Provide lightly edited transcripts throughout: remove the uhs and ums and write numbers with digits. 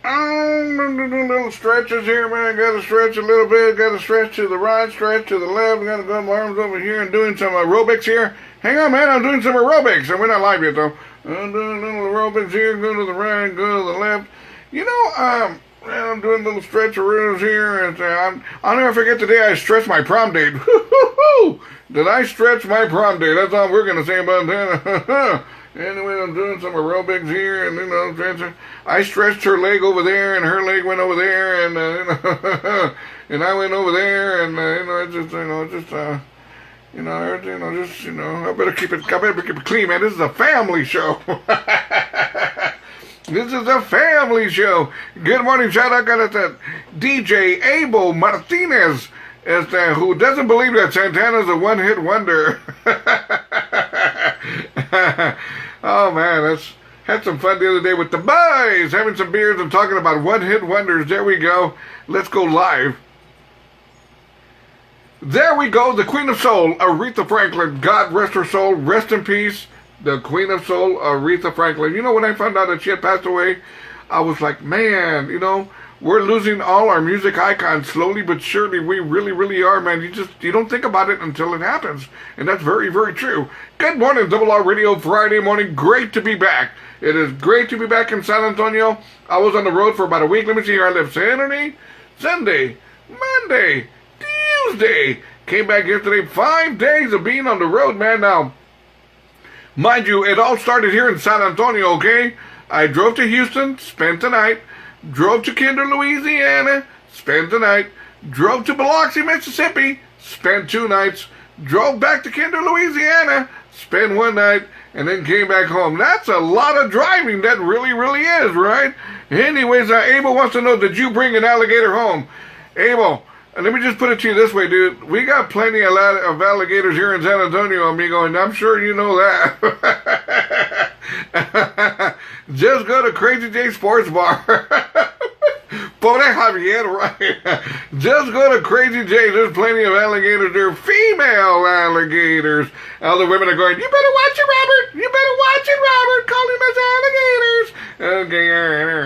I'm doing little stretches here, man. Got to stretch a little bit. Got to stretch to the right, stretch to the left. Got to go my arms over here and doing some aerobics here. Hang on, man. I'm doing some aerobics. And we're not live yet, though. I'm doing little aerobics here. Go to the right, go to the left. You know, I'm doing little stretcheroos here. And I'll never forget the day I stretched my prom date. Did I stretch my prom date? That's all we're going to say about that. Anyway, I'm doing some aerobics here, and, you know, I stretched her leg over there, and her leg went over there, and, and I went over there, and, I better keep it clean, man. This is a family show. This is a family show. Good morning, shout out got that DJ Abel Martinez, who doesn't believe that Santana's a one-hit wonder. Oh man, had some fun the other day with the boys, having some beers and talking about one-hit wonders. There we go. Let's go live. There we go, the Queen of Soul, Aretha Franklin. God rest her soul, rest in peace. The Queen of Soul, Aretha Franklin. You know, when I found out that she had passed away, I was like, man, you know, we're losing all our music icons slowly but surely. We really, really are, man. You don't think about it until it happens. And that's very, very true. Good morning, Double R Radio, Friday morning. Great to be back. It is great to be back in San Antonio. I was on the road for about a week. Let me see here. I lived Saturday, Sunday, Monday, Tuesday. Came back yesterday. 5 days of being on the road, man. Now, mind you, it all started here in San Antonio, okay? I drove to Houston, spent the night. Drove to Kinder, Louisiana, spent the night. Drove to Biloxi, Mississippi, spent 2 nights. Drove back to Kinder, Louisiana, spent 1 night, and then came back home. That's a lot of driving. That really, really is, right? Anyways, Abel wants to know, did you bring an alligator home? Abel, let me just put it to you this way, dude. We got plenty of alligators here in San Antonio, amigo, and I'm sure you know that. Just go to Crazy J Sports Bar. Pobre Javier, right? Just go to Crazy J. There's plenty of alligators there. Female alligators. All the women are going, you better watch it, Robert. You better watch it, Robert. Call him as alligators. Okay,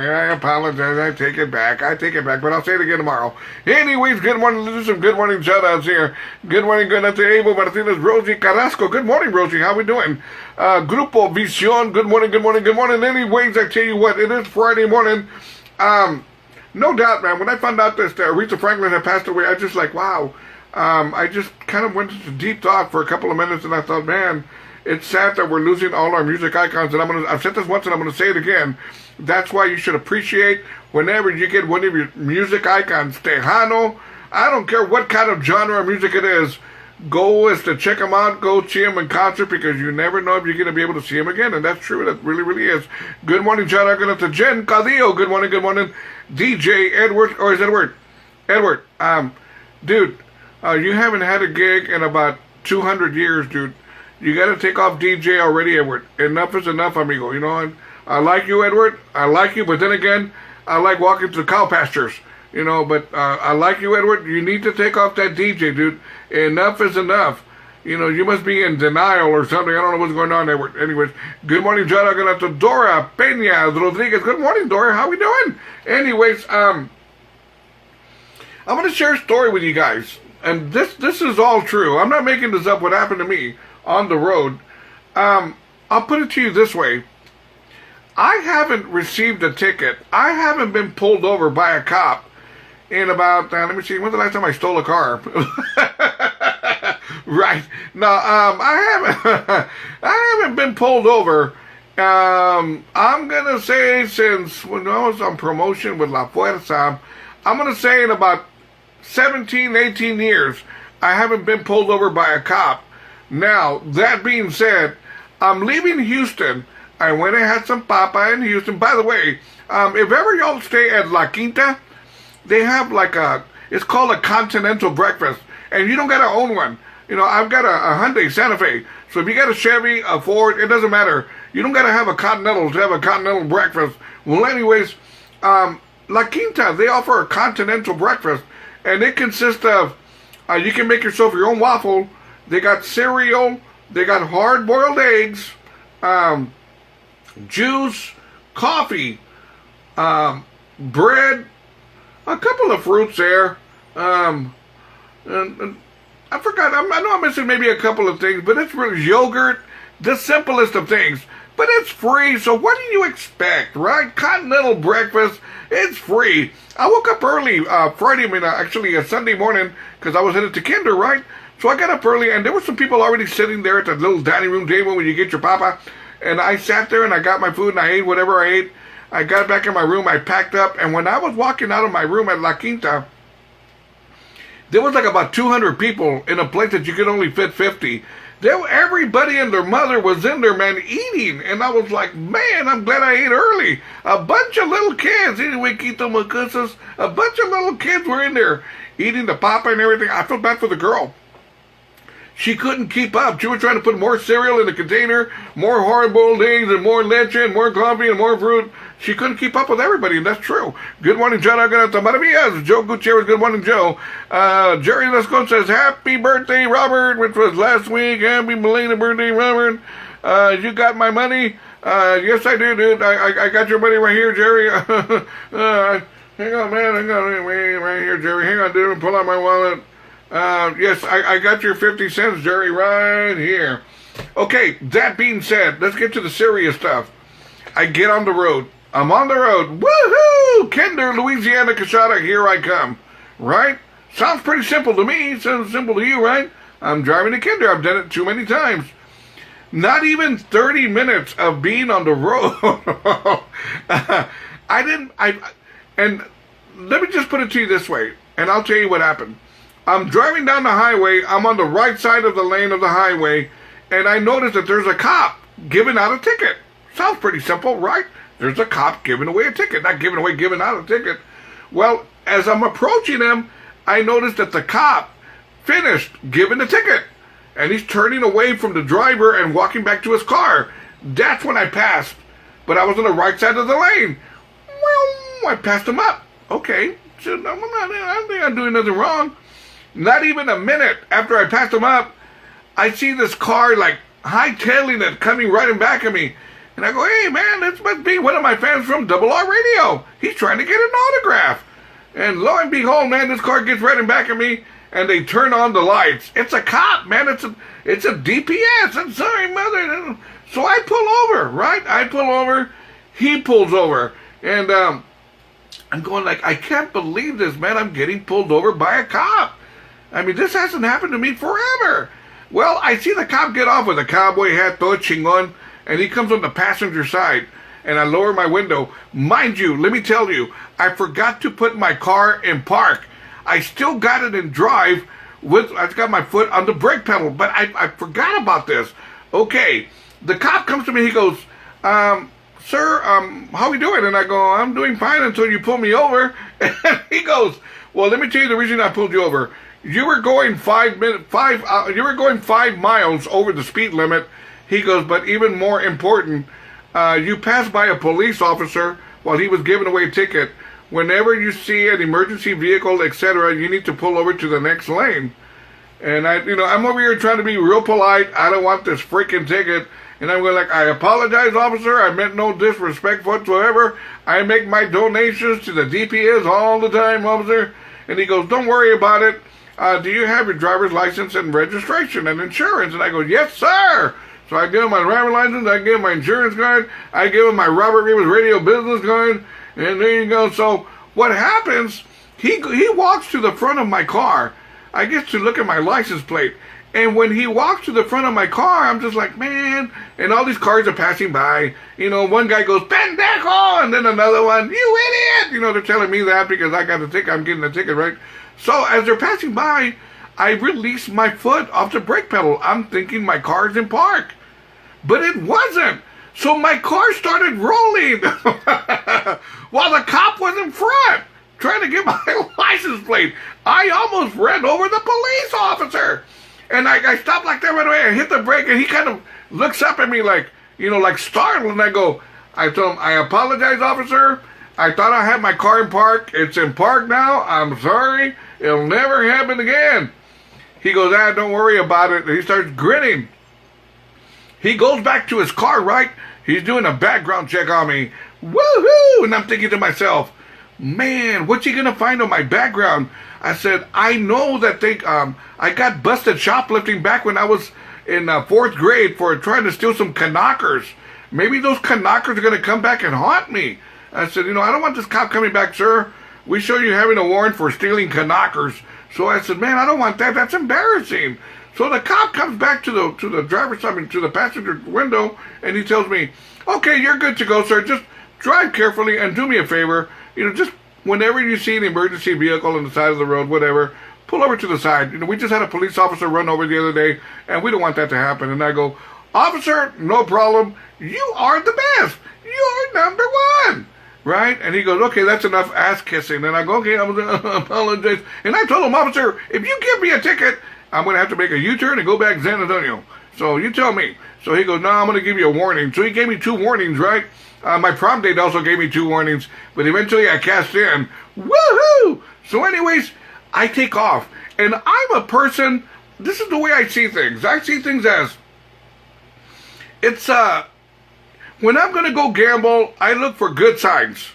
I apologize. I take it back. But I'll say it again tomorrow. Anyways, good morning. Let's do some good morning shout-outs here. Good morning. Good night to Abel Martinez. Rosie Carrasco. Good morning, Rosie. How we doing? Grupo Visión. Good morning, good morning, good morning. Anyways, I tell you what, it is Friday morning. No doubt, man, when I found out that Aretha Franklin had passed away, I just like, wow. I just kind of went into deep thought for a couple of minutes, and I thought, man, it's sad that we're losing all our music icons. And I've said this once, and I'm going to say it again. That's why you should appreciate whenever you get one of your music icons, Tejano. I don't care what kind of genre of music it is. Go to check them out. Go see them in concert, because you never know if you're going to be able to see them again. And that's true. That really, really is. Good morning, shout out to Jen Cadillo. Good morning, good morning. DJ Edward, or is it Edward? Edward, dude, you haven't had a gig in about 200 years, dude. You got to take off DJ already, Edward. Enough is enough, amigo. You know, I like you, Edward. I like you, but then again, I like walking to the cow pastures. You know, but I like you, Edward. You need to take off that DJ, dude. Enough is enough. You know, you must be in denial or something. I don't know what's going on, Edward. Anyways, good morning, John. I'm going to Dora Peña Rodriguez. Good morning, Dora. How we doing? Anyways, I'm going to share a story with you guys. And this is all true. I'm not making this up. What happened to me on the road. I'll put it to you this way. I haven't received a ticket. I haven't been pulled over by a cop in about, let me see, when's the last time I stole a car? Right. No, I haven't been pulled over. I'm going to say since when I was on promotion with La Fuerza, I'm going to say in about 17, 18 years, I haven't been pulled over by a cop. Now, that being said, I'm leaving Houston. I went and had some papa in Houston. By the way, if ever y'all stay at La Quinta, they have like it's called a continental breakfast. And you don't got to own one. You know, I've got a Hyundai Santa Fe. So if you got a Chevy, a Ford, it doesn't matter. You don't got to have a Continental to have a continental breakfast. Well, anyways, La Quinta, they offer a continental breakfast. And it consists of, you can make yourself your own waffle. They got cereal. They got hard-boiled eggs, juice, coffee, bread, a couple of fruits there, and I forgot, I know I'm missing maybe a couple of things, but it's really yogurt, the simplest of things. But it's free, so what do you expect, right? Continental breakfast, it's free. I woke up early Friday, actually a Sunday morning, because I was headed to kinder, right? So I got up early, and there were some people already sitting there at the little dining room table when you get your papa. And I sat there, and I got my food, and I ate whatever I ate. I got back in my room, I packed up, and when I was walking out of my room at La Quinta, there was like about 200 people in a place that you could only fit 50. Everybody and their mother was in there, man, eating. And I was like, man, I'm glad I ate early. A bunch of little kids, anyway, Quito Macusas, a bunch of little kids were in there eating the papa and everything. I felt bad for the girl. She couldn't keep up. She was trying to put more cereal in the container, more hard-boiled eggs, and more leche, and more coffee, and more fruit. She couldn't keep up with everybody, and that's true. Good morning, John. Maravillas. Joe Gutierrez, good morning, Joe. Jerry Lescon says, happy birthday, Robert, which was last week. Happy belated birthday, Robert. You got my money? Yes, I do, dude. I got your money right here, Jerry. Hang on, man. Hang on. Right here, Jerry. Hang on, dude. Pull out my wallet. Yes, I got your 50 cents, Jerry, right here. Okay, that being said, let's get to the serious stuff. I get on the road. I'm on the road. Woohoo! Kinder, Louisiana, Casada, here I come. Right? Sounds pretty simple to me. Sounds simple to you, right? I'm driving to Kinder. I've done it too many times. Not even 30 minutes of being on the road. And let me just put it to you this way, and I'll tell you what happened. I'm driving down the highway. I'm on the right side of the lane of the highway, and I notice that there's a cop giving out a ticket. Sounds pretty simple, right? There's a cop giving away a ticket. Not giving away, giving out a ticket. Well, as I'm approaching him, I noticed that the cop finished giving the ticket, and he's turning away from the driver and walking back to his car. That's when I passed, but I was on the right side of the lane. Well, I passed him up. Okay, so I don't think I'm doing nothing wrong. Not even a minute after I passed him up, I see this car like hightailing it, coming right in back of me. And I go, hey man, this must be one of my fans from RRR Radio. He's trying to get an autograph. And lo and behold, man, this car gets right in back of me, and they turn on the lights. It's a cop, man. It's a DPS. I'm sorry, mother. So I pull over, right? I pull over. He pulls over. And I'm going like, I can't believe this, man. I'm getting pulled over by a cop. I mean, this hasn't happened to me forever. Well, I see the cop get off with a cowboy hat, todo chingon, and he comes on the passenger side, and I lower my window. Mind you, let me tell you, I forgot to put my car in park. I still got it in drive. I've got my foot on the brake pedal, but I forgot about this. Okay, the cop comes to me, he goes, sir, how are we doing? And I go, I'm doing fine until you pull me over. And he goes, well, let me tell you the reason I pulled you over. You were going 5 miles over the speed limit. He goes, but even more important, you passed by a police officer while he was giving away a ticket. Whenever you see an emergency vehicle, etc., you need to pull over to the next lane. And I'm over here trying to be real polite. I don't want this freaking ticket. And I'm going like, I apologize, officer. I meant no disrespect whatsoever. I make my donations to the DPS all the time, officer. And he goes, don't worry about it. Do you have your driver's license and registration and insurance? And I go, yes, sir. So I give him my driver's license, I give him my insurance card, I give him my Robert Rivas Radio business card, and there you go. So what happens, he walks to the front of my car. I get to look at my license plate. And when he walks to the front of my car, I'm just like, man, and all these cars are passing by. One guy goes, pendejo, and then another one, you idiot. They're telling me that because I got the ticket, I'm getting the ticket, right? So as they're passing by, I release my foot off the brake pedal. I'm thinking my car's in park. But it wasn't. So my car started rolling while the cop was in front trying to get my license plate. I almost ran over the police officer. And I stopped like that right away. I hit the brake, and he kind of looks up at me like, like startled. And I told him, I apologize, officer. I thought I had my car in park. It's in park now. I'm sorry. It'll never happen again. He goes, don't worry about it. And he starts grinning. He goes back to his car, right? He's doing a background check on me. Woohoo! And I'm thinking to myself, man, what's he going to find on my background? I said, I know that I got busted shoplifting back when I was in 4th grade for trying to steal some Knackers. Maybe those Knackers are going to come back and haunt me. I said, I don't want this cop coming back, sir. We show you having a warrant for stealing Knackers. So I said, man, I don't want that. That's embarrassing. So the cop comes back to the passenger window, and he tells me, okay, you're good to go, sir. Just drive carefully and do me a favor. Just whenever you see an emergency vehicle on the side of the road, whatever, pull over to the side. We just had a police officer run over the other day, and we don't want that to happen. And I go, officer, no problem. You are the best. You're number one. Right? And he goes, okay, that's enough ass kissing. And I go, okay, I'm going to apologize. And I told him, officer, if you give me a ticket, I'm going to have to make a U-turn and go back to San Antonio. So you tell me. So he goes, no, I'm going to give you a warning. So he gave me 2 warnings, right? My prom date also gave me 2 warnings. But eventually I cashed in. Woohoo! So anyways, I take off. And I'm a person, this is the way I see things. I see things as, it's, when I'm going to go gamble, I look for good signs.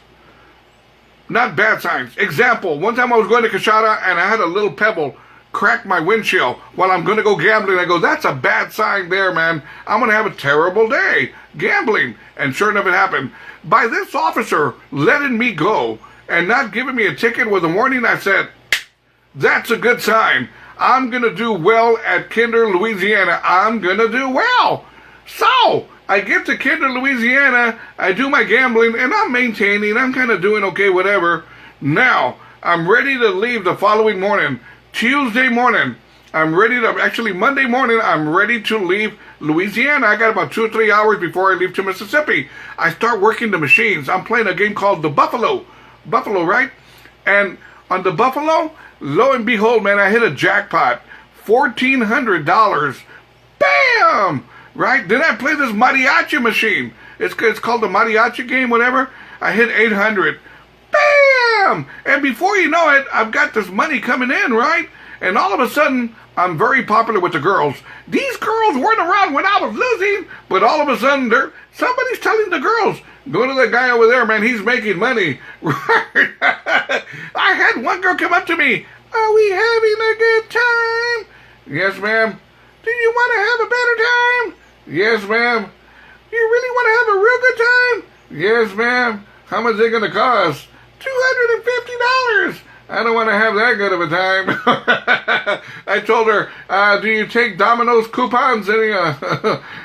Not bad signs. Example, one time I was going to Kashada and I had a little pebble crack my windshield while I'm going to go gambling. I go, that's a bad sign there, man. I'm going to have a terrible day gambling. And sure enough, it happened. By this officer letting me go and not giving me a ticket with a warning, I said, that's a good sign. I'm going to do well at Kinder, Louisiana. I'm going to do well. So I get to Kinder, Louisiana. I do my gambling, and I'm maintaining. I'm kind of doing okay, whatever. Now, I'm ready to leave the following morning. Tuesday morning, Monday morning, I'm ready to leave Louisiana. I got about 2 or 3 hours before I leave to Mississippi. I start working the machines. I'm playing a game called the Buffalo, right? And on the Buffalo, lo and behold, man, I hit a jackpot, $1,400. Bam! Right? Then I play this mariachi machine. It's called the mariachi game, whatever. I hit 800. Bam! And before you know it, I've got this money coming in, right? And all of a sudden, I'm very popular with the girls. These girls weren't around when I was losing, but all of a sudden, somebody's telling the girls, go to that guy over there, man, he's making money. Right? I had one girl come up to me, are we having a good time? Yes, ma'am. Do you want to have a better time? Yes, ma'am. You really want to have a real good time? Yes, ma'am. How much is it going to cost? $250. I don't want to have that good of a time. I told her, do you take Domino's coupons? Do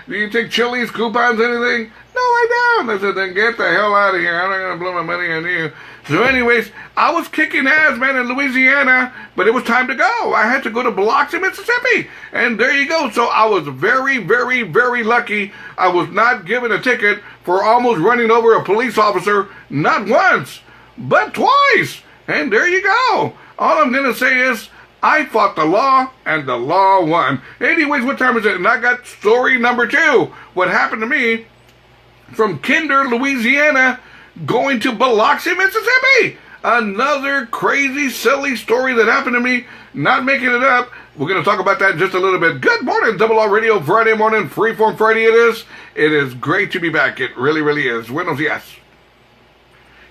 you take Chili's coupons, anything? No, I don't. I said, then get the hell out of here. I'm not going to blow my money on you. So anyways, I was kicking ass, man, in Louisiana, but it was time to go. I had to go to Biloxi, Mississippi. And there you go. So I was very, very, very lucky. I was not given a ticket for almost running over a police officer, not once, but twice. And there you go. All I'm going to say is, I fought the law, and the law won. Anyways, what time is it? And I got story number 2. What happened to me from Kinder, Louisiana, going to Biloxi, Mississippi. Another crazy, silly story that happened to me. Not making it up. We're going to talk about that in just a little bit. Good morning, Double R Radio, Friday morning, Freeform Friday it is. It is great to be back. It really, really is. Buenos dias.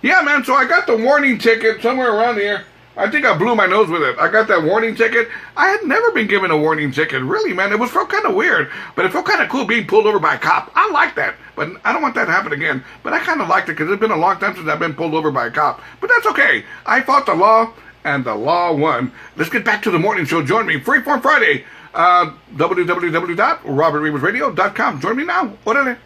Yeah, man, so I got the warning ticket somewhere around here. I think I blew my nose with it. I got that warning ticket. I had never been given a warning ticket. Really, man, it felt kind of weird. But it felt kind of cool being pulled over by a cop. I like that. But I don't want that to happen again. But I kind of liked it because it's been a long time since I've been pulled over by a cop. But that's okay. I fought the law, and the law won. Let's get back to the morning show. Join me. Freeform Friday. www.robertrivasradio.com. Join me now. Orale.